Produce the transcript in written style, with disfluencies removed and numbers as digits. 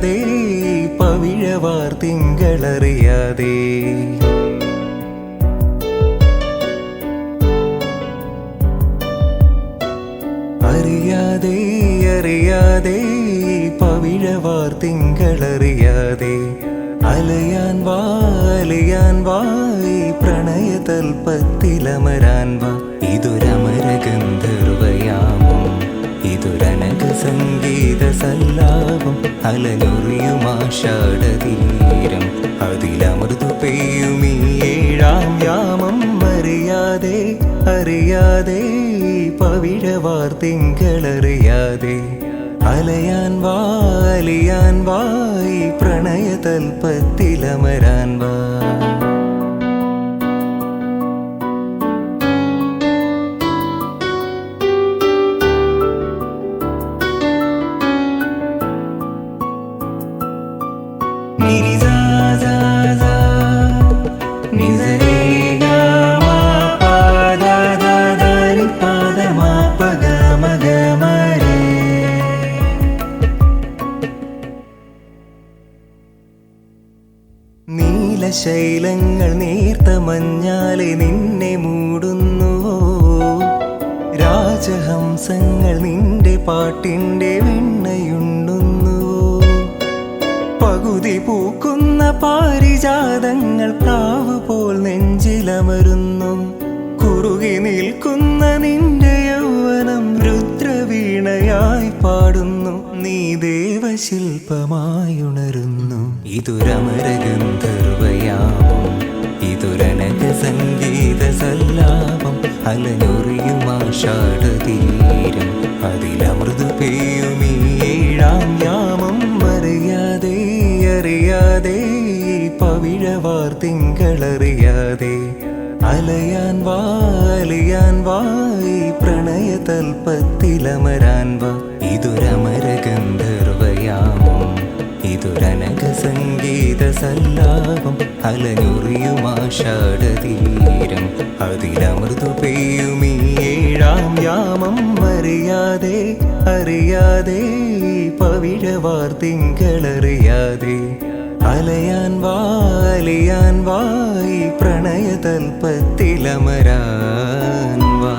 അറിയാതെ പവിഴവാർ തിങ്കളറിയാതെ അറിയാതെ അറിയാതെ പവിഴവാർ തിങ്കളറിയാതെ അലയാൻ വാ ഈ പ്രണയതൽപ്പത്തിലമരാൻ വാ ഇതൊരമര ഗന്ധർവയാമം ഇതൊരനക സംഗീത സല്ലാപം അലനൊറിയുമാഷാഢതീരം അതിലമൃതു പെയ്യുമീ ഏഴാം യാമം അറിയാതെ അറിയാതെ പവിഴവാർ തിങ്കളറിയാതെ അലയാൻ വാ ഈ പ്രണയതൽപ്പത്തിലമരാൻ വാ നീലശൈലങ്ങൾ നേർത്ത മഞ്ഞാലെ നിന്നെ മൂടുന്നുവോ രാജഹംസങ്ങൾ നിന്റെ പാട്ടിൻ്റെ വെണ്ണയുണ്ണുന്നുവോ പകുതി പൂക്കുന്ന പാരിജാതങ്ങൾ പ്രാവ് പോൽ നെഞ്ചിലമരുന്നു കുറുകി നിൽക്കുന്ന നിന്റെ യൗവനം രുദ്രവീണയായി പാടുന്നു നീ ദേവശില്പമായുണരുന്നു ഇതൊരമര ഗന്ധർവയാമം ഇതൊരനക സംഗീത സല്ലാപം അലനൊറിയുമാഷാഢതീരം അതിലമൃതു പെയ്യുമീ ഏഴാം യാമം അറിയാതെ അറിയാതെ പവിഴവാർ തിങ്കളറിയാതെ അലയാൻ വാ ഈ പ്രണയതൽപ്പത്തിലമരാൻ വാ ഇതൊരമര ഗന്ധർവയാമം ഇതൊരനക സംഗീത സല്ലാപം അലനൊറിയുമാഷാഢതീരം അതിലമൃതു പെയ്യുമീ ഏഴാം യാമം അറിയാതെ അറിയാതെ പവിഴവാർ തിങ്കളറിയാതെ അലയാൻ വാ ഈ പ്രണയതൽപ്പത്തിലമരാൻ വാ